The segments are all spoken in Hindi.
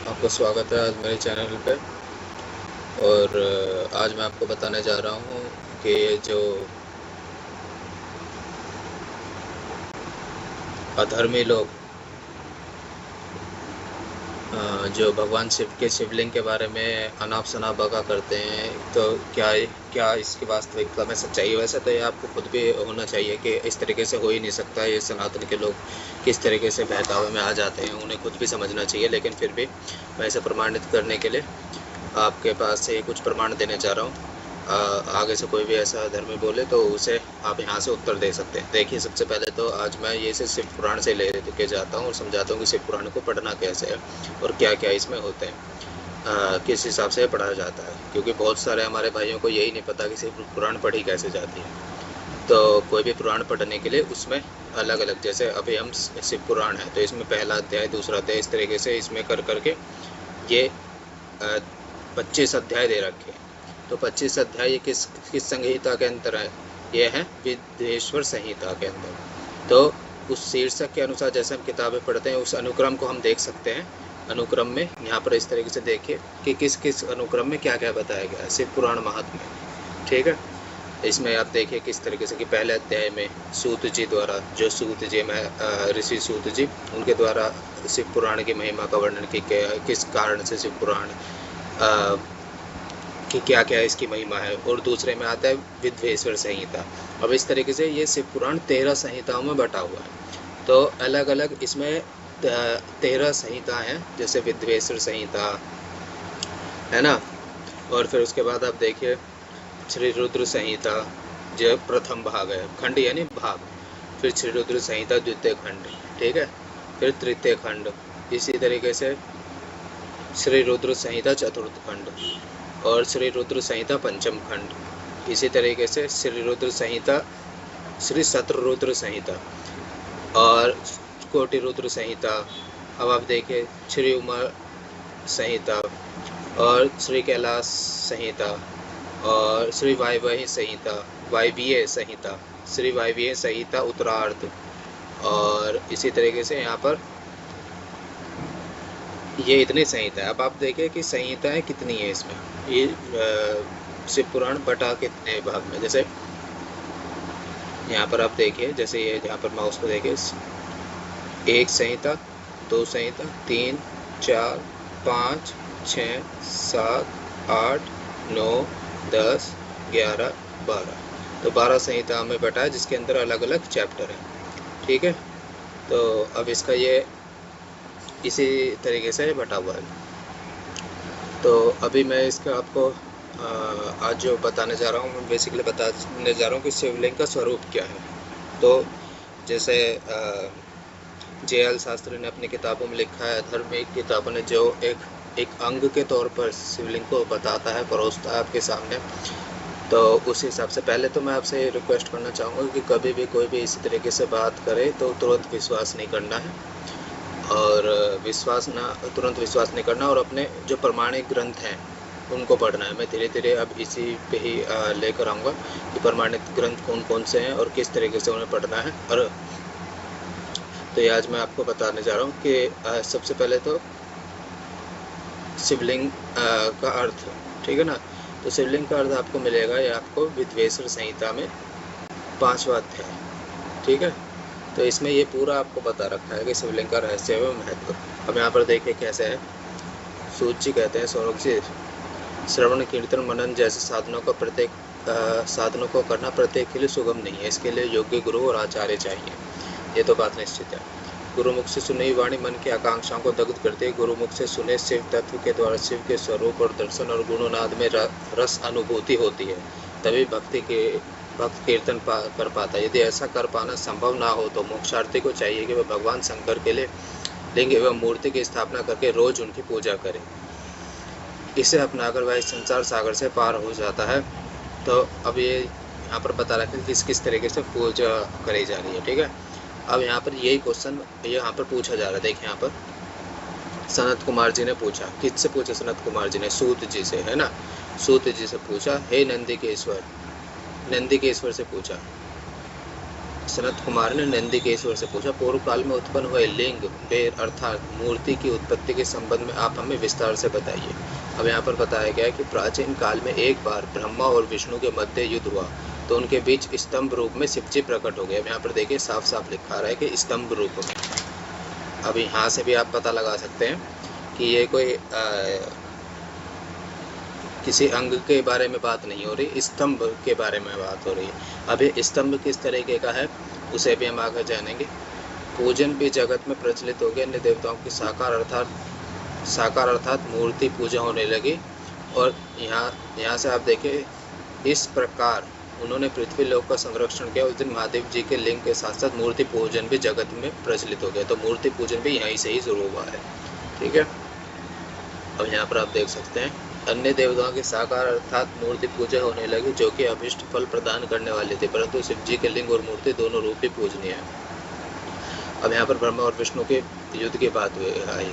आपका स्वागत है आज मेरे चैनल पे। और आज मैं आपको बताने जा रहा हूँ कि ये जो अधर्मी लोग जो भगवान शिव के शिवलिंग के बारे में अनाप शनाप बका करते हैं, तो क्या क्या इसकी वास्तविकता में सच्चाई है? वैसे तो ये आपको खुद भी होना चाहिए कि इस तरीके से हो ही नहीं सकता। ये सनातन के लोग किस तरीके से बहकावे में आ जाते हैं, उन्हें खुद भी समझना चाहिए। लेकिन फिर भी मैं इसे प्रमाणित करने के लिए आपके पास से कुछ प्रमाण देने जा रहा हूँ। आगे से कोई भी ऐसा धर्मी बोले तो उसे आप यहाँ से उत्तर दे सकते हैं। देखिए, सबसे पहले तो आज मैं ये से शिव पुराण से ले के जाता हूँ और समझाता हूँ कि शिव पुराण को पढ़ना कैसे है और क्या क्या इसमें होते हैं, किस हिसाब से पढ़ा जाता है। क्योंकि बहुत सारे हमारे भाइयों को यही नहीं पता कि शिव पुराण पढ़ी कैसे जाती है। तो कोई भी पुराण पढ़ने के लिए उसमें अलग अलग, जैसे अभी हम शिव पुराण है तो इसमें पहला अध्याय, दूसरा अध्याय, इस तरीके से इसमें कर करके ये 25 अध्याय दे रखे हैं। तो 25 अध्याय ये किस किस संहिता के अंतर है? ये है विद्वेश्वर संहिता के अंदर। तो उस शीर्षक के अनुसार जैसे हम किताबें पढ़ते हैं उस अनुक्रम को हम देख सकते हैं। अनुक्रम में यहाँ पर इस तरीके से देखिए कि किस किस अनुक्रम में क्या क्या बताया गया है शिव पुराण महात्म्य। ठीक है, इसमें आप देखिए किस तरीके से कि पहले अध्याय में सूत जी द्वारा, जो सूत जी में ऋषि सूत जी, उनके द्वारा शिव पुराण की महिमा का वर्णन किस कारण से शिव पुराण कि क्या क्या इसकी महिमा है। और दूसरे में आता है विद्वेश्वर संहिता। अब इस तरीके से ये शिव पुराण 13 संहिताओं में बटा हुआ है। तो अलग अलग इसमें 13 संहिता हैं, जैसे विद्वेश्वर संहिता है ना। और फिर उसके बाद आप देखिए श्री रुद्र संहिता, जो प्रथम भाग है, खंड यानी भाग। फिर श्री रुद्र संहिता द्वितीय खंड, ठीक है। फिर तृतीय खंड, इसी तरीके से श्री रुद्र संहिता चतुर्थ खंड और श्री रुद्र संहिता पंचम खंड। इसी तरीके से श्री रुद्र संहिता, श्री शत्रुरुद्र संहिता और कोटि रुद्र संहिता। अब आप देखिए श्री उमा संहिता और श्री कैलाश संहिता और श्री वायवीय संहिता, वायवीय संहिता, श्री वायवीय संहिता उत्तरार्ध। और इसी तरीके से यहाँ पर ये इतनी संहिता है। अब आप देखिए कि संहिताएं कितनी है इसमें। ये शिव पुराण बटा कितने भाग में, जैसे यहाँ पर आप देखिए, जैसे ये यहाँ पर माउस को देखिए, 1 संहिता, 2 संहिता, 3, 4, 5, 6, 7, 8, 9, 10, 11, 12। तो 12 संहिता में बटा है, जिसके अंदर अलग अलग चैप्टर हैं। ठीक है, तो अब इसका ये इसी तरीके से बटा हुआ है। तो अभी मैं इसका आपको आज जो बताने जा रहा हूँ, मैं बेसिकली बताने जा रहा हूँ कि शिवलिंग का स्वरूप क्या है। तो जैसे JL शास्त्री ने अपनी किताबों में लिखा है, धार्मिक किताबों ने, जो एक अंग के तौर पर शिवलिंग को बताता है, परोसता है आपके सामने। तो उस हिसाब से पहले तो मैं आपसे रिक्वेस्ट करना चाहूँगा कि कभी भी कोई भी इसी तरीके से बात करे तो तुरंत विश्वास नहीं करना है, और तुरंत विश्वास नहीं करना, और अपने जो प्रमाणिक ग्रंथ हैं उनको पढ़ना है। मैं धीरे धीरे अब इसी पे ही लेकर आऊँगा कि प्रमाणित ग्रंथ कौन कौन से हैं और किस तरीके से उन्हें पढ़ना है। और तो ये आज मैं आपको बताने जा रहा हूँ कि सबसे पहले तो शिवलिंग का अर्थ, ठीक है ना। तो शिवलिंग का अर्थ आपको मिलेगा, ये आपको विद्वेश्वर संहिता में 5वां अध्याय, ठीक है। तो इसमें ये पूरा आपको बता रखा है कि शिवलिंग का रहस्य एवं महत्व। अब यहाँ पर देखिए कैसे है। सूत जी कहते हैं, सौरभ जी, श्रवण कीर्तन मनन जैसे साधनों को करना प्रत्येक के लिए सुगम नहीं है। इसके लिए योग्य गुरु और आचार्य चाहिए, ये तो बात निश्चित है। गुरुमुख से सुनी वाणी मन की आकांक्षाओं को दग्ध करते, गुरुमुख से सुने शिव तत्व के द्वारा शिव के स्वरूप और दर्शन और गुणनाद में रस अनुभूति होती है, तभी भक्त कीर्तन कर पाता है। यदि ऐसा कर पाना संभव ना हो तो मोक्षार्थी को चाहिए कि वह भगवान शंकर के लिए लिंग एवं मूर्ति की स्थापना करके रोज उनकी पूजा करे। इसे अपनाकर वह इस संसार सागर से पार हो जाता है। तो अब ये यहाँ पर बता रखा है किस किस तरीके से पूजा करी जा रही है, ठीक है। अब यहाँ पर यही क्वेश्चन यहाँ पर पूछा जा रहा है। देखिए यहाँ पर सनत कुमार जी ने पूछा, किससे पूछा? सनत कुमार जी ने सूत जी से, है ना। सूत जी से पूछा, हे नंदी के ईश्वर, नंदी के ईश्वर से पूछा। सनत कुमार ने नंदिकेश्वर से पूछा, पूर्व काल में उत्पन्न हुए लिंग बेर अर्थात मूर्ति की उत्पत्ति के संबंध में आप हमें विस्तार से बताइए। अब यहाँ पर बताया गया है कि प्राचीन काल में एक बार ब्रह्मा और विष्णु के मध्य युद्ध हुआ, तो उनके बीच स्तंभ रूप में शिव जी प्रकट हो गए। अब यहाँ पर देखिए साफ साफ लिखा रहा है कि स्तंभ रूप में। अब यहाँ से भी आप पता लगा सकते हैं कि ये कोई किसी अंग के बारे में बात नहीं हो रही, स्तंभ के बारे में बात हो रही है। अब ये स्तंभ किस तरीके का है उसे भी हम आगे जानेंगे। पूजन भी जगत में प्रचलित हो गया, अन्य देवताओं की साकार अर्थात मूर्ति पूजा होने लगी। और यहाँ से आप देखिए, इस प्रकार उन्होंने पृथ्वी लोक का संरक्षण किया। उस दिन महादेव जी के लिंग के साथ साथ मूर्ति पूजन भी जगत में प्रचलित हो गया। तो मूर्ति पूजन भी यहीं से ही शुरू हुआ है। ठीक है, अब यहाँ पर आप देख सकते हैं, अन्य देवताओं की साकार अर्थात मूर्ति पूजा होने लगी, जो कि अभिष्ट फल प्रदान करने वाली थी, परंतु शिव जी के लिंग और मूर्ति दोनों रूप ही पूजनीय है। अब यहाँ पर ब्रह्मा और विष्णु के युद्ध की बात आई।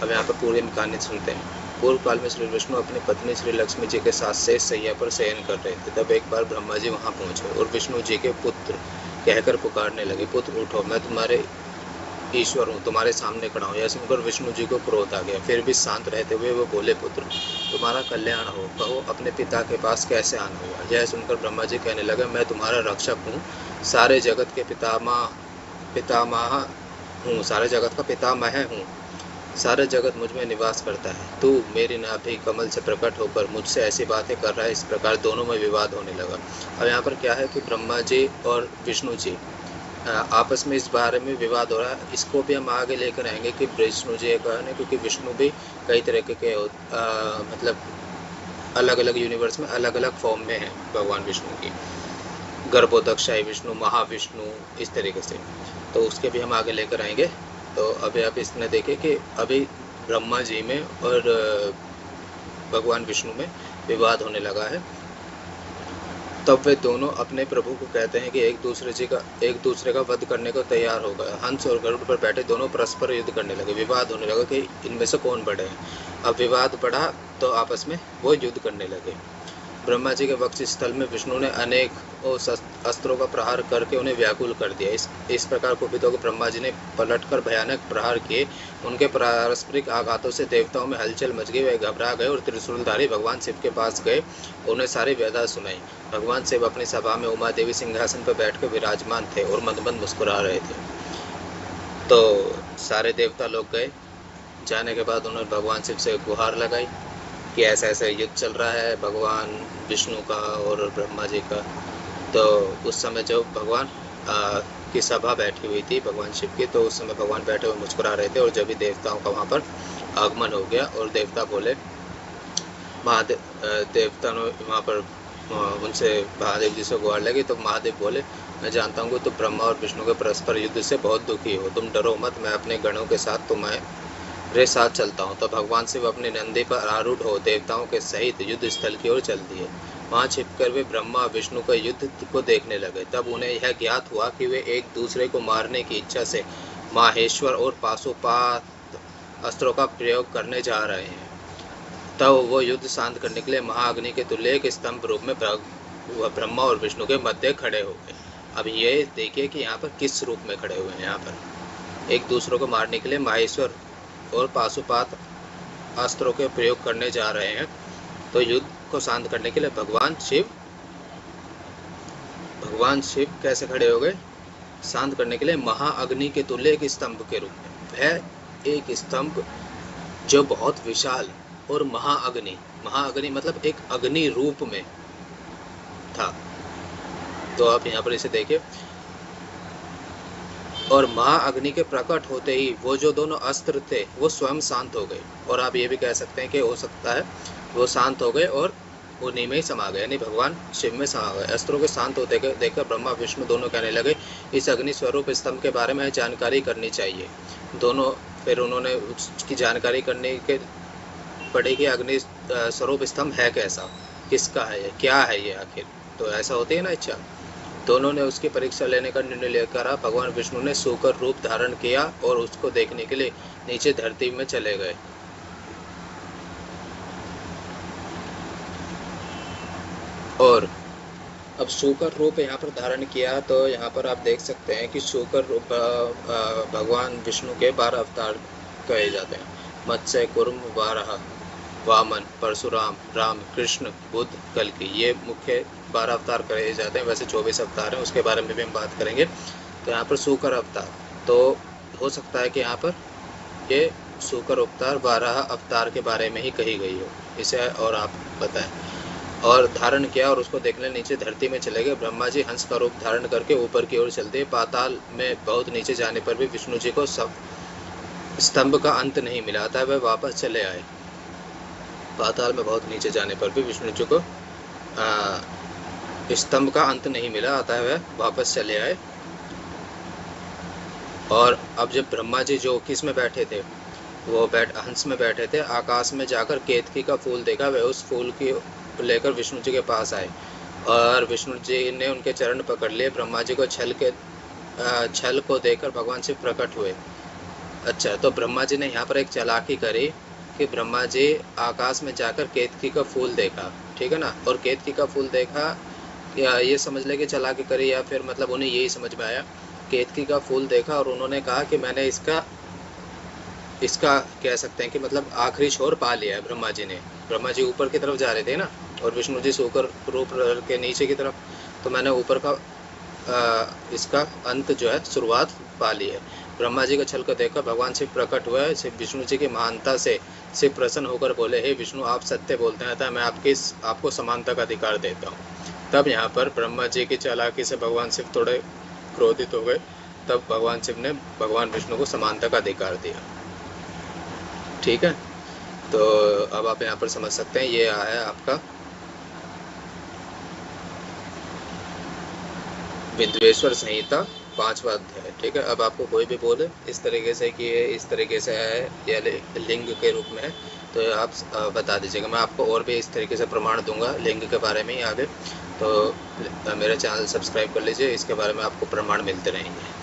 अब यहाँ पर पूरी कहानी सुनते हैं। पूर्व काल में श्री विष्णु अपनी पत्नी श्री लक्ष्मी जी के साथ शेष शैया पर शयन कर रहे थे। तब एक बार ब्रह्मा जी वहाँ पहुँचे और विष्णु जी के पुत्र कहकर पुकारने लगे, पुत्र उठो, मैं तुम्हारे ईश्वर हूँ, तुम्हारे सामने खड़ा हूँ। यह सुनकर विष्णु जी को क्रोध आ गया। फिर भी शांत रहते हुए वो बोले, पुत्र तुम्हारा कल्याण हो, कहो अपने पिता के पास कैसे आना हुआ। यह सुनकर ब्रह्मा जी कहने लगे, मैं तुम्हारा रक्षक हूँ, सारे जगत के पितामह हूँ, सारे जगत का पितामह हूँ, सारे जगत मुझ में निवास करता है। तू मेरी नाभि कमल से प्रकट होकर मुझसे ऐसी बातें कर रहा है। इस प्रकार दोनों में विवाद होने लगा। अब यहाँ पर क्या है कि ब्रह्मा जी और विष्णु जी आपस में इस बारे में विवाद हो रहा है। इसको भी हम आगे लेकर आएंगे कि विष्णु जी का है, क्योंकि विष्णु भी कई तरह के मतलब अलग अलग यूनिवर्स में अलग अलग फॉर्म में है भगवान विष्णु की, गर्भोदक्षाई विष्णु, महाविष्णु, इस तरीके से। तो उसके भी हम आगे लेकर आएंगे। तो अभी आप इसमें देखें कि अभी ब्रह्मा जी में और भगवान विष्णु में विवाद होने लगा है। तब वे दोनों अपने प्रभु को कहते हैं कि एक दूसरे का वध करने को तैयार हो गए। हंस और गरुड़ पर बैठे दोनों परस्पर युद्ध करने लगे। विवाद होने लगा कि इनमें से कौन बढ़े। अब विवाद बढ़ा तो आपस में वो युद्ध करने लगे। ब्रह्मा जी के वक्ष स्थल में विष्णु ने अनेक अस्त्रों का प्रहार करके उन्हें व्याकुल कर दिया। इस प्रकार कुपित होकर ब्रह्मा जी ने पलटकर भयानक प्रहार किए। उनके पारस्परिक आघातों से देवताओं में हलचल मच गई। वे घबरा गए और त्रिशूलधारी भगवान शिव के पास गए, उन्हें सारी व्यथा सुनाई। भगवान शिव अपनी सभा में उमा देवी सिंहासन पर बैठकर विराजमान थे और मंद मंद मुस्कुरा रहे थे। तो सारे देवता लोग गए। जाने के बाद उन्होंने भगवान शिव से गुहार लगाई कि ऐसा ऐसा युद्ध चल रहा है भगवान विष्णु का और ब्रह्मा जी का। तो उस समय जो भगवान की सभा बैठी हुई थी भगवान शिव की, तो उस समय भगवान बैठे हुए मुस्कुरा रहे थे। और जब भी देवताओं का वहाँ पर आगमन हो गया और देवता बोले, देवता ने वहाँ पर उनसे महादेव जी से गुहार लगी, तो महादेव बोले, मैं जानता हूँ कि तुम ब्रह्मा और विष्णु के परस्पर युद्ध से बहुत दुखी हो, तुम डरो मत, मैं अपने गणों के साथ तुम्हारे साथ चलता हूँ। तो भगवान शिव अपने नंदी पर आरूढ़ हो देवताओं के सहित युद्ध स्थल की ओर चल दिए। वहाँ छिपकर वे ब्रह्मा विष्णु का युद्ध को देखने लगे। तब उन्हें यह ज्ञात हुआ कि वे एक दूसरे को मारने की इच्छा से माहेश्वर और पाशुपात अस्त्रों का प्रयोग करने जा रहे हैं। तब वो युद्ध शांत करने के लिए महाअग्नि के तुल्य एक स्तंभ रूप में ब्रह्मा और विष्णु के मध्य खड़े हो गए। अब ये देखिए कि यहाँ पर किस रूप में खड़े हुए हैं। यहाँ पर एक दूसरे को मारने के लिए माहेश्वर और पाशुपात अस्त्रों के प्रयोग करने जा रहे हैं। तो युद्ध को शांत करने के लिए भगवान शिव कैसे खड़े हो गए? शांत करने के लिए महाअग्नि के तुल्य एक स्तंभ के रूप में। वह एक स्तंभ जो बहुत विशाल और महाअग्नि मतलब एक अग्नि रूप में था। तो आप यहाँ पर इसे देखिए। और महाअग्नि के प्रकट होते ही वो जो दोनों अस्त्र थे वो स्वयं शांत हो गए। और आप ये भी कह सकते हैं कि हो सकता है वो शांत हो गए और उन्हीं में ही समा गए, यानी भगवान शिव में समा गए। अस्त्रों के शांत होते देखकर ब्रह्मा विष्णु दोनों कहने लगे, इस अग्नि स्वरूप स्तंभ के बारे में जानकारी करनी चाहिए। दोनों फिर उन्होंने उसकी जानकारी करने के पड़ेगी, अग्नि स्वरूप स्तंभ है कैसा, किसका है ये, क्या है ये आखिर। तो ऐसा होती है ना इच्छा। दोनों ने उसकी परीक्षा लेने का निर्णय लेकर भगवान विष्णु ने सूकर रूप धारण किया और उसको देखने के लिए नीचे धरती में चले गए। और अब शूकर रूप यहाँ पर धारण किया, तो यहाँ पर आप देख सकते हैं कि शूकर रूप भगवान विष्णु के 12 अवतार कहे जाते हैं। मत्स्य, कूर्म, वाराह, वामन, परशुराम, राम, कृष्ण, बुद्ध, कल्कि, ये मुख्य 12 अवतार कहे जाते हैं। वैसे 24 अवतार हैं, उसके बारे में भी हम बात करेंगे। तो यहाँ पर शूकर अवतार, तो हो सकता है कि यहाँ पर ये शूकर अवतार 12 अवतार के बारे में ही कही गई हो, इसे और आप बताएं। और धारण किया और उसको देखने नीचे धरती में चले गए। ब्रह्मा जी हंस का रूप धारण करके ऊपर की ओर चलते। पाताल में बहुत नीचे जाने पर भी विष्णु जी को सब स्तंभ का अंत नहीं मिला था, वह वापस चले आए। पाताल में बहुत नीचे जाने पर भी विष्णु जी को स्तंभ का अंत नहीं मिला, अतः वह वापस चले आए। और अब जब ब्रह्मा जी जो किस में बैठे थे, वो हंस में बैठे थे, आकाश में जाकर केतकी का फूल देखा। वह उस फूल की लेकर विष्णु जी के पास आए और विष्णु जी ने उनके चरण पकड़ लिए। ब्रह्मा जी को छल को देखकर भगवान शिव प्रकट हुए। अच्छा, तो ब्रह्मा जी ने यहाँ पर एक चालाकी करी कि ब्रह्मा जी आकाश में जाकर केतकी का फूल देखा, ठीक है ना। और केतकी का फूल देखा, या ये समझ ले कि चालाकी करी, या फिर मतलब उन्हें यही समझ में आया, केतकी का फूल देखा और उन्होंने कहा कि मैंने इसका कह सकते हैं कि मतलब आखिरी छोर पा लिया है ब्रह्मा जी ने। ब्रह्मा जी ऊपर की तरफ जा रहे थे ना, और विष्णु जी शूकर रूप के नीचे की तरफ, तो मैंने ऊपर का इसका अंत जो है, शुरुआत पा ली है। ब्रह्मा जी का छल को देखकर भगवान शिव प्रकट हुआ है। शिव विष्णु जी की महानता से शिव प्रसन्न होकर बोले, हे विष्णु, आप सत्य बोलते हैं, अतः मैं आपको समानता का अधिकार देता हूँ। तब यहाँ पर ब्रह्मा जी की चालाकी से भगवान शिव थोड़े क्रोधित हो गए। तब भगवान शिव ने भगवान विष्णु को समानता का अधिकार दिया, ठीक है। तो अब आप यहाँ पर समझ सकते हैं, ये आया आपका विद्वेश्वर संहिता 5वां अध्याय, ठीक है। अब आपको कोई भी बोले इस तरीके से कि ये इस तरीके से है या लिंग के रूप में है, तो आप बता दीजिएगा। मैं आपको और भी इस तरीके से प्रमाण दूंगा लिंग के बारे में ही आगे। तो मेरा चैनल सब्सक्राइब कर लीजिए, इसके बारे में आपको प्रमाण मिलते रहेंगे।